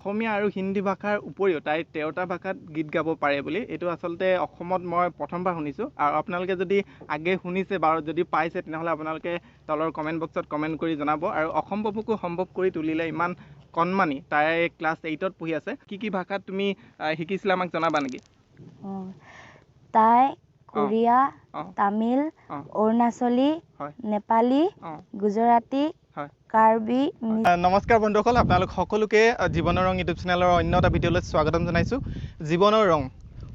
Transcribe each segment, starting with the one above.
অসমীয়া আৰু হিন্দী ভাষাৰ উপৰিও তাই 13টা ভাষাত গীত গাব পাৰে বুলি এইটো আচলতে অসমত মই প্ৰথমবাৰ শুনিছোঁ। আৰু আপোনালোকে যদি আগে শুনিছে বা যদি পাইছে তেনেহ'লে আপোনালোকে তলৰ কমেণ্ট বক্সত কমেণ্ট কৰি জনাব। আৰু অসম্ভৱকো সম্ভৱ কৰি তুলিলে ইমান কণমানি, তাই ক্লাছ 8ত পঢ়ি আছে। কি ভাষাত তুমি শিকিছিলা আমাক জনাবা নেকি? তাই কোৰিয়া, তামিল, অৰুণাচলী, নেপালী, গুজৰাটী, কাৰ্বি। নমস্কাৰ বন্ধুসকল, আপোনালোক সকলোকে জীৱনৰ ৰং ইউটিউব চেনেলৰ অন্য এটা ভিডিঅ'লৈ স্বাগতম জনাইছোঁ। জীৱনৰ ৰং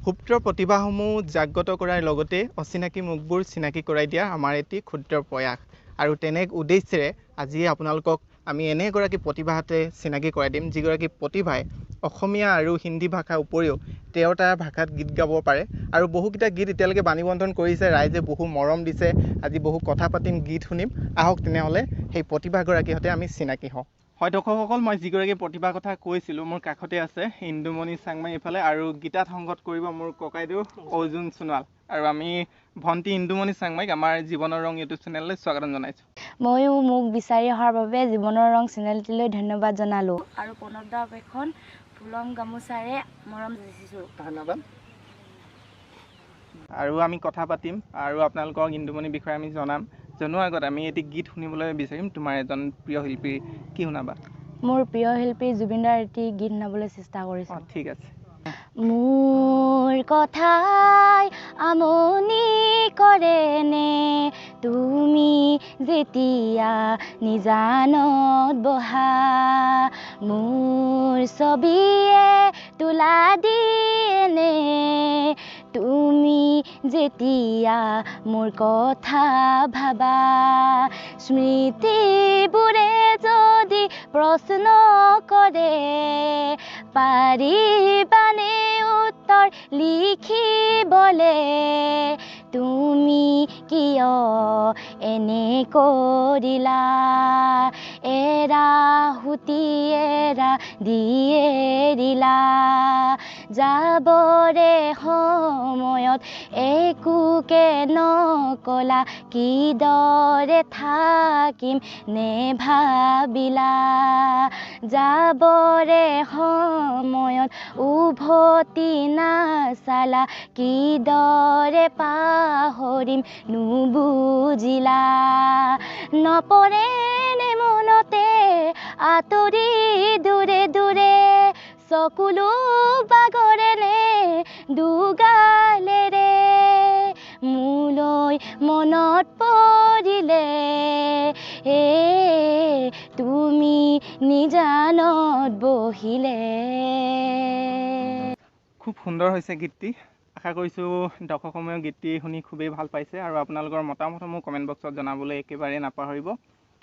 সুপ্ত প্ৰতিভাসমূহ জাগ্ৰত কৰাৰ লগতে অচিনাকি মুখবোৰ চিনাকি কৰাই দিয়া আমাৰ এটি ক্ষুদ্ৰ প্ৰয়াস। আৰু তেনে উদ্দেশ্যেৰে আজি আপোনালোকক আমি এনে এগৰাকী প্ৰতিভাতে চিনাকি কৰাই দিম যিগৰাকী প্ৰতিভাই অসমীয়া আৰু হিন্দী ভাষাৰ উপৰিও 13টা ভাষাত গীত গাব পাৰে। আৰু বহুকেইটা গীত এতিয়ালৈকে বাণীবন্ধন কৰিছে, ৰাইজে বহু মৰম দিছে। আজি বহু কথা পাতিম, গীত শুনিম। আহক তেনেহ'লে সেই প্ৰতিভাগৰাকীৰ সৈতে আমি চিনাকি হওঁ। হয় দৰ্শকসকল, মই যিগৰাকী প্ৰতিভাৰ কথা কৈছিলোঁ মোৰ কাষতে আছে ইন্দুমণি চাংমাই এইফালে, আৰু গীতাত সংগত কৰিব মোৰ ককাইদেউ অৰ্জুন সোণোৱাল। আৰু আমি ভণ্টি ইন্দুমণি চাংমাইক আমাৰ জীৱনৰ ৰং ইউটিউব চেনেললৈ স্বাগতম জনাইছোঁ। ময়ো মোক বিচাৰি অহাৰ বাবে জীৱনৰ ৰং চেনেলটিলৈ ধন্যবাদ জনালোঁ। আৰু প্ৰণৱদাক এখন ফুলম গামোচাৰে মৰম যাচিছোঁ। ধন্যবাদ। আৰু আমি কথা পাতিম আৰু আপোনালোকক ইন্দুমণিৰ বিষয়ে আমি জনোৱাৰ আগত আমি এটি গীত শুনিবলৈ বিচাৰিম। তোমাৰ এজন প্ৰিয় শিল্পী কি শুনাবা? মোৰ প্ৰিয় শিল্পী জুবিনদাৰ এটি গীত শুনাবলৈ চেষ্টা কৰিছোঁ। ঠিক আছে। মোৰ কথাই আমনি কৰেনে তুমি যেতিয়া নিজানত বহা, মোৰ ছবিয়ে তোলা দিয়েনে তুমি যেতিয়া মোৰ কথা ভাবা, স্মৃতিবোৰে যদি প্ৰশ্ন কৰে পাৰিবানে উত্তৰ লিখিবলে, তুমি কিয় এনে কৰিলা, এৰা সুতি এৰা দিয়ে দিলা, যাবৰে সময়ত একোকে নকলা, কিদৰে থাকিম নেভাবিলা, যাবৰে সময়ত উভতি নাচালা, কিদৰে পাহৰিম নুবুজিলা, নপৰেনে মনতে আঁতৰি দূৰে দূৰে, চকুলো বাগৰেনে দুগালেৰে, মোলৈ মনত পৰিলে তুমি নিজানত বহিলে। খুব সুন্দৰ হৈছে গীতটি। আশা কৰিছোঁ দৰ্শকসমূহে গীতটি শুনি খুবেই ভাল পাইছে। আৰু আপোনালোকৰ মতামতসমূহ কমেণ্ট বক্সত জনাবলৈ একেবাৰে নাপাহৰিব।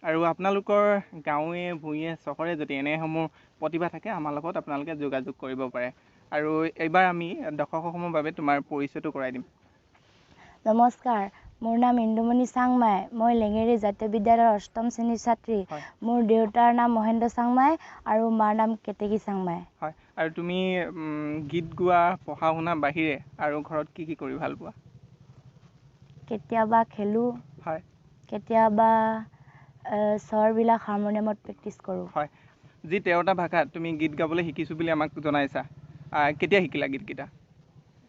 আৰু আপোনালোকৰ গাঁৱে ভূঞে চহৰে যদি এনেসমূহ প্ৰতিভা থাকে আমাৰ লগত আপোনালোকে যোগাযোগ কৰিব পাৰে। আৰু এইবাৰ আমি দৰ্শকসমূহৰ বাবে তোমাৰ পৰিচয়টো কৰাই দিম। নমস্কাৰ, মোৰ নাম ইন্দুমণি চাংমাই। মই লেঙেৰী জাতীয় বিদ্যালয়ৰ 8ম শ্ৰেণীৰ ছাত্ৰী। মোৰ দেউতাৰ নাম মহেন্দ্ৰ চাংমাই আৰু মাৰ নাম কেতেকী চাংমাই। হয়, আৰু তুমি গীত গোৱা, পঢ়া শুনা বাহিৰে আৰু ঘৰত কি কৰি ভাল পোৱা? কেতিয়াবা খেলোঁ, হয়, কেতিয়াবা স্বৰবিলাক হাৰমনিয়ামত প্ৰেক্টিছ কৰোঁ। হয়, যি 13টা ভাষাত তুমি গীত গাবলৈ শিকিছোঁ বুলি আমাক জনাইছা, কেতিয়া শিকিলা গীতকেইটা?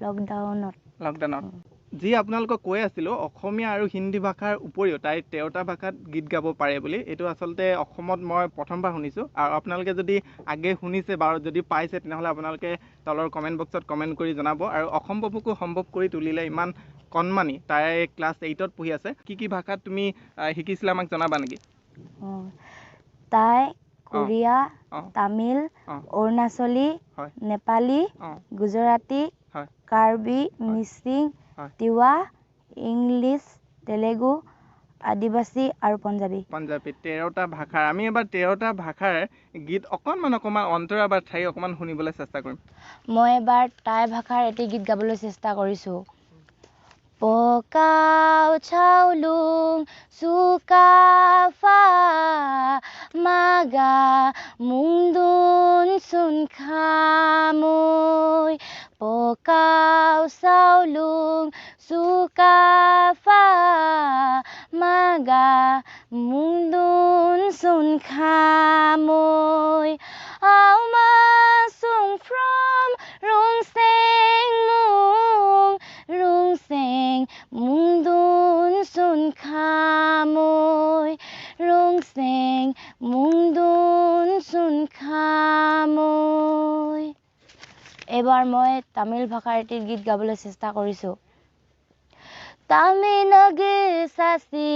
লকডাউনত। যি আপোনালোকক কৈ আছিলোঁ অসমীয়া আৰু হিন্দী ভাষাৰ উপৰিও তাই 13টা ভাষাত গীত গাব পাৰে বুলি এইটো আচলতে অসমত মই প্ৰথমবাৰ শুনিছোঁ। আৰু আপোনালোকে যদি আগে শুনিছে বা যদি পাইছে তেনেহ'লে আপোনালোকে তলৰ কমেণ্ট বক্সত কমেণ্ট কৰি জনাব। আৰু অসম্ভৱকো সম্ভৱ কৰি তুলিলে ইমান কণমানি, তাই ক্লাছ 8ত পঢ়ি আছে। কি ভাষাত তুমি শিকিছিলা আমাক জনাবা নেকি? তাই কোৰিয়া, তামিল, অৰুণাচলী, নেপালী, গুজৰাটী, কাৰ্বি, মিচিং, তিৱা, ইংলিছ, তেলেগু, আদিবাসী আৰু পঞ্জাবী। 13টা ভাষাৰ আমি এবাৰ 13টা ভাষাৰ গীত অকণমান অন্তৰা বা ঠাই অকণমান শুনিবলৈ চেষ্টা কৰিম। মই এবাৰ টাই ভাষাৰ এটি গীত গাবলৈ চেষ্টা কৰিছোঁ। পকাও চাউলুং চুকাফা মাগা মুংদুন চুন খামৈ, পকাও চাউলুং চুকাফা মাগা মুংদুন চুন খামৈ, আও মই এবাৰ মই তামিল ভাষাৰ এটি গীত গাবলৈ চেষ্টা কৰিছো তামি নগে সাসি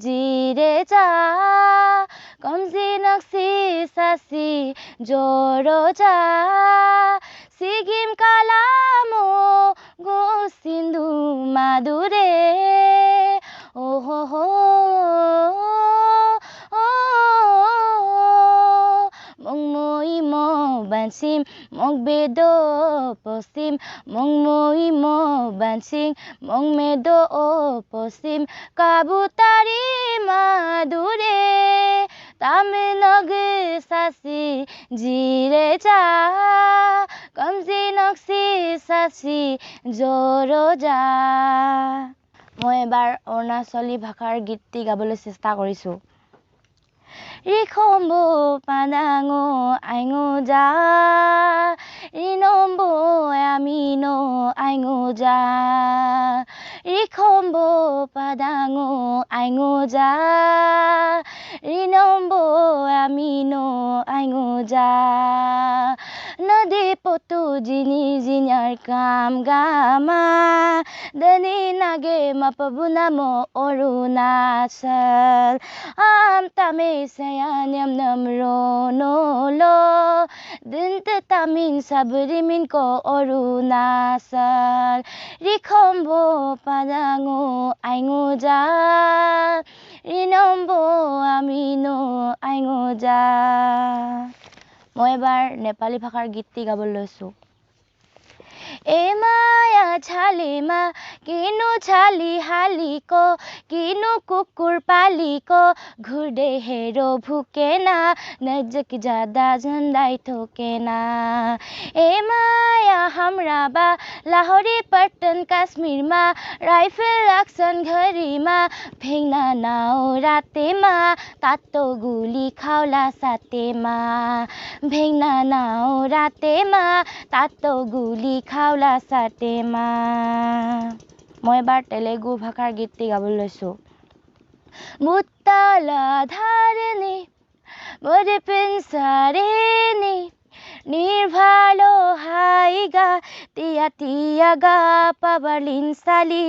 জিৰে যা কমজি নক্সি সাসি জোৰো যা সিগিম কালামো গো সিন্ধু মাদুৰে ওহো mongmoi mo bansim mongbedo posim mongmoi mo bansim mongmedo posim kabutari madure tamnog sasi jire ja kamji noksi sasi joro ja মই এবাৰ অৰুণাচলী ভাষাৰ গীতটি গাবলৈ চেষ্টা কৰিছো Rikombo padango aingo ja Rinombo amino aingo ja Rikombo padango aingo ja Rinombo amino aingo ja Nade potu jini jinyar kam gama Dani nage mapabuna mo Arunachal Am tame sayanyam namro no lo Dinte tamin sabrimin ko Arunachal Rikombo padango aingo ja Rinombo amino aingo ja মই এবাৰ নেপালী ভাষাৰ গীতটি গাবলৈ লৈছো এমায়া ঝালিমা কিনো ঝালি হালিকো কিনো কুকুৰ পালিকো ঘুৰদে হেৰো ভুকেনা নজক জাদা ঝন্দাই থোকেনা এমায়া হামৰাবা লাহোৰী পটন কাশ্মীरमा ৰাইফল আকচন ঘৰীমা ভেংনা নাও ৰাতেমা তাতো গুলি খাওলা সাতেমা ভেংনা নাও ৰাতেমা তাতো গুলি খাওলা সাতেমা মই এবাৰ তেলেগু ভাষাৰ গীতটি গাবলৈ লৈছো মুত্তালা ধাৰণী মৰে পেনসাৰেনী নিৰ্ভালো হাইগা তিয়া তিয়াগা পাবালিন সালি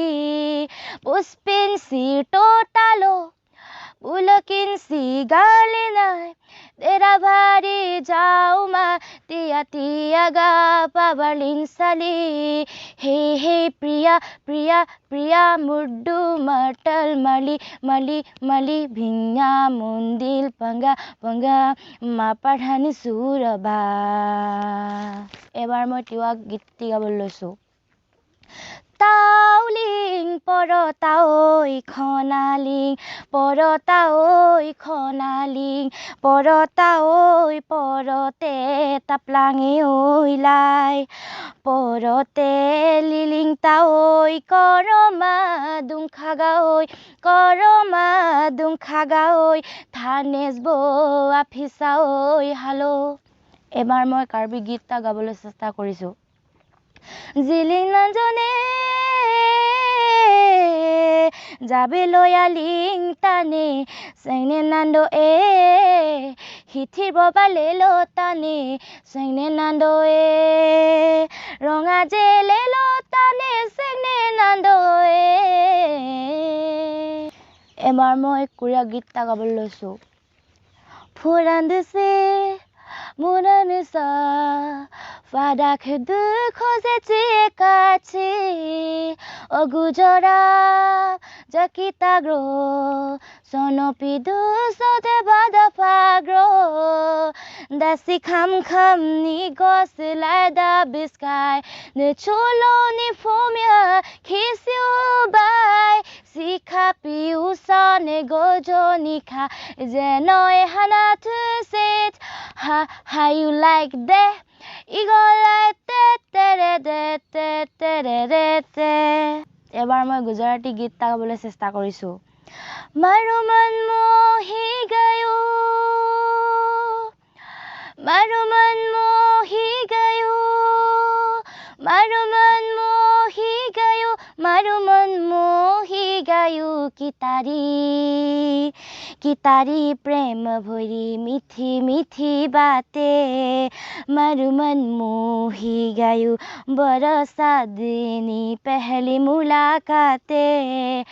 পুষ্পিন সিটোটালো পুলকিন সিগালিনাই তেৰা ভাৰি যাওমা তিয়া তিয়াগা পাবালিন সালি হে হে প্ৰিয়া প্ৰিয়া প্ৰিয়া মুৰ্দু মটল মলি মলি মলি ভিঙা মন্দিল পঙ্গা পঙ্গা মা পাঠানি সুৰবা এবাৰ মই তিৱা গীতটি গাবলৈ লৈছো Tauling porotaoi khonaling porotaoi khonaling porotaoi porote taplangi oilai porote liling taoi koroma dungkhagaoi thanes bo afisaoi halo এবাৰ মই কাৰ্বি গীতটা গাবলৈ চেষ্টা কৰিছো জিলিং নাজনে যাবে লয়ালিং টানে সেনে নান্দো হিথিৰ ববালে লো টানে সেনে নান্দো ৰঙা জেলে লো টানে সেনে নান্দো এবাৰ মই কোৰিয়া গীতটা গাবলৈ লৈছো ফুৰান্দছে মুৰানসা Fadak du khoze chekachi ogujora jakita gro sonopidu sode bada fagro dasi kham kham ni goslada biskai ne cholo ni fomia khisio bai sikha piusa ne gojoni kha jenoi hanatu sit how you like that এবাৰ মই গুজৰাটী গীতটা গাবলৈ চেষ্টা কৰিছো মাৰো মন মোহি গয়ো মাৰো মন মোহি গয়ো মাৰো মন মোহি গয়ো মাৰো মন মোহি গয়ো কি তাৰি कि तारी प्रेम भरी मीठी मीठी बातें मारू मन मोही गयो बरसा दिनी पहली मुलाकातें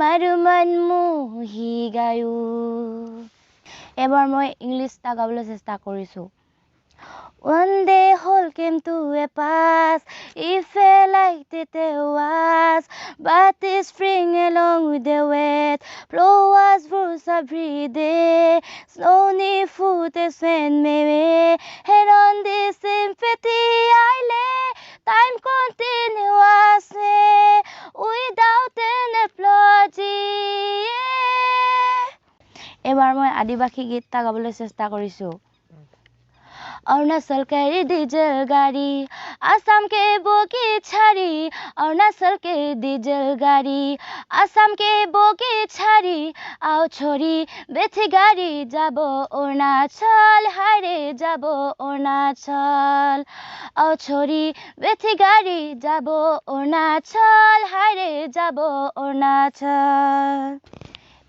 मारू मन मोही गयो। এবাৰ মই ইংলিছ এটা গাবলৈ চেষ্টা কৰিছোঁ। One day whole came to a pass, it felt like it was, but the spring along with the wet flowers rose every day, snowy footsteps went my way, and on this empty island, time continuously, without an apology. এবাৰ মই আদিবাসী গীত এটা গাবলৈ চেষ্টা কৰিছোঁ। अरुणाचल के diesel गाड़ी आसाम के bogie छाड़ी अरुणाचल के डीजल गाड़ी आसाम के बोगी छाड़ी आओ छोरी बेथी गाड़ी जाबो अरुणाचल हायरे जाबो अरुणाचल आओ छोरी बेथी गाड़ी जाबो अरुणाचल हायरे जाबो अरुणाचल।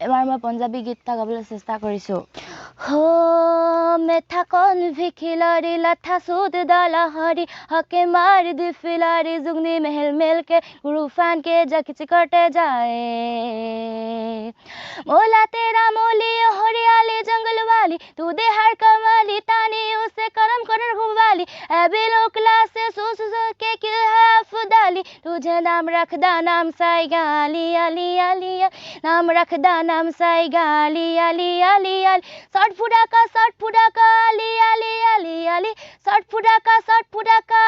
এবাৰ মই পঞ্জাবী গীত এটা গাবলৈ চেষ্টা কৰিছোঁ। हो मेथा कौन भिखिलारी लथा सूद डाला हरी हके मार दी फिलारी जुगनी महल मेल के गुरु फान के जखिच कटे जाए मोला तेरा मोली हरियाली जंगल वाली तू दे हर कमाली तानी उसे करम करन घुमाली अबे लोक से सोच के क्यों है अफदाली तुझे नाम रखदा नाम साई गाली अली अली नाम रखदा नाम साई गाली अली अली अली शॉर्ट फुडाका अली अली अली अली शॉर्ट फुडाका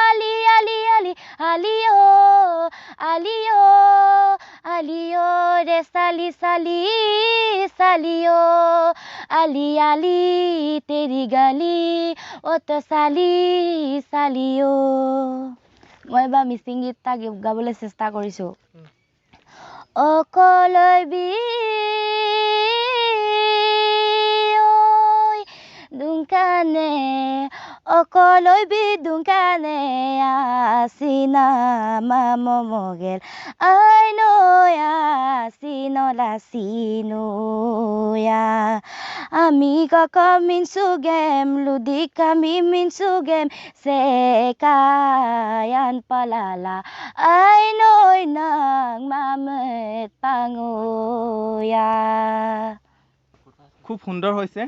अली अली अली अलियो रे साली साली सालियो अली अली तेरी गाली ओ तो साली सालियो। মই এবাৰ মিচিং গীত এটা গাবলৈ চেষ্টা কৰিছোঁ। অকলবি দুংকানে অকলবি দুংকানে আসিনা মামগেল আইনয়া সিনলা সিনোয়া আমি কাকা মিনসু গেম লুদি কামি Minsu game sekayan palala ay noy nang mamet pangoya। খুব সুন্দৰ হৈছে।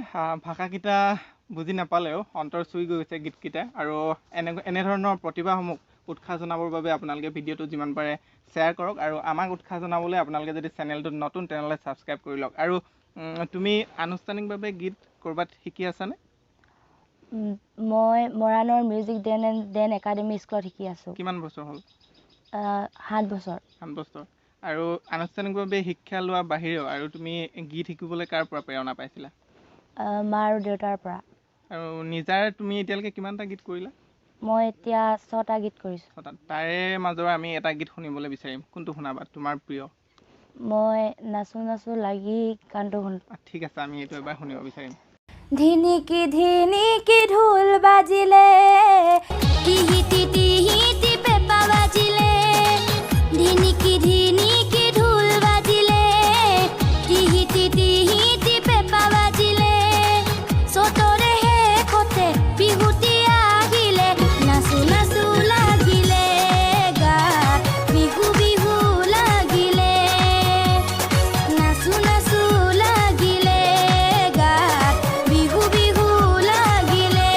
ভাষাকেইটা বুজি নাপালেও অন্তৰ চুই গৈছে গীতকেইটা। আৰু এনেধৰণৰ প্ৰতিভাসমূহ উৎসাহ জনাবৰ বাবে আপোনালোকে ভিডিঅ'টো যিমান পাৰে শ্বেয়াৰ কৰক। আৰু আমাক উৎসাহ জনাবলৈ আপোনালোকে যদি চেনেলটোত নতুন তেনেহ'লে ছাবস্ক্ৰাইব কৰি লওক। আৰু তুমি আনুষ্ঠানিকভাৱে গীত ক'ৰবাত শিকি আছানে? মই মৰাণৰ মিউজিক ডেন একাডেমি স্কুলত শিকি আছোঁ। কিমান বছৰ হ'ল? 7 বছৰ। 7 বছৰ। আৰু আনুষ্ঠানিকভাৱে শিক্ষা লোৱাৰ বাহিৰেও আৰু তুমি গীত শিকিবলৈ কাৰ পৰা প্ৰেৰণা পাইছিলা? মা আৰু দেউতাৰ পৰা। আৰু নিজাৰ তুমি এতিয়ালৈকে কিমানটা গীত কৰিলা? মই এতিয়া 6টা গীত কৰিছোঁ। 6টা। তাৰে মাজৰ আমি এটা গীত শুনিবলৈ বিচাৰিম। কোনটো শুনাবা তোমাৰ প্ৰিয়? মই নাচো নাচো লাগি গানটো শুন। ঠিক আছে, আমি এইটো এবাৰ শুনিব বিচাৰিম। ধিনিকি ঢোল বাজিলে টিহিটি টিহিটি পেপা বাজিলে ধিনিকি ঢোল বাজিলে টিহিটি টিহিটি পেপা বাজিলে সতৰে শেষতে বিহুটি আহিলে নাচো নাচো লাগিলে গাত বিহু বিহু লাগিলে নাচো নাচো লাগিলে গাত বিহু বিহু লাগিলে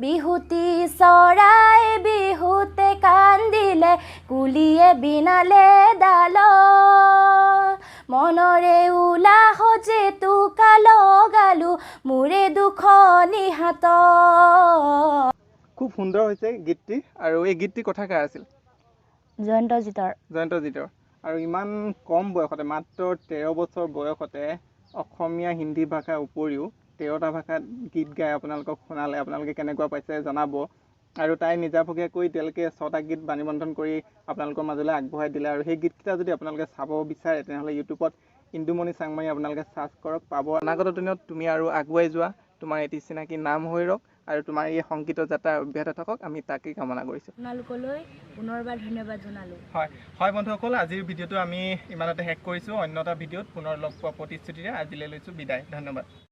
বিহুতি চৰাই বিহুতে কান্দিলে কুলিয়ে বিনালে ডাল মনৰে উলাহ যেতু কাল গালো মোৰে দুখনি হাত। খুব সুন্দৰ হৈছে গীতটি। আৰু এই গীতটি কথা কাৰ আছিল? জয়ন্তজিতৰ। আৰু ইমান কম বয়সতে মাত্ৰ 13 বছৰ বয়সতে অসমীয়া হিন্দী ভাষাৰ উপৰিও 13টা ভাষাত গীত গাই আপোনালোকক শুনালে। আপোনালোকে কেনেকুৱা পাইছে জনাব। আৰু তাই নিজাববীয়াকৈ এতিয়ালৈকে 6টা গীত বাণীবন্ধন কৰি আপোনালোকৰ মাজলৈ আগবঢ়াই দিলে। আৰু সেই গীতকেইটা যদি আপোনালোকে চাব বিচাৰে তেনেহ'লে ইউটিউবত ইন্দুমণি চাংমাই আপোনালোকে চাৰ্চ কৰক, পাব। অনাগত দিনত তুমি আৰু আগুৱাই যোৱা, তোমাৰ এটি চিনাকি নাম হৈ ৰওক। আৰু তোমাৰ এই সংগীত যাত্ৰা অব্যাহত থাকক, আমি তাকেই কামনা কৰিছোঁ। আপোনালোকলৈ পুনৰবাৰ ধন্যবাদ জনালোঁ। হয় বন্ধুসকল, আজিৰ ভিডিঅ'টো আমি ইমানতে শেষ কৰিছোঁ। অন্য এটা ভিডিঅ'ত পুনৰ লগ পোৱা প্ৰতিশ্ৰুতিৰে আজিলৈ লৈছোঁ বিদায়। ধন্যবাদ।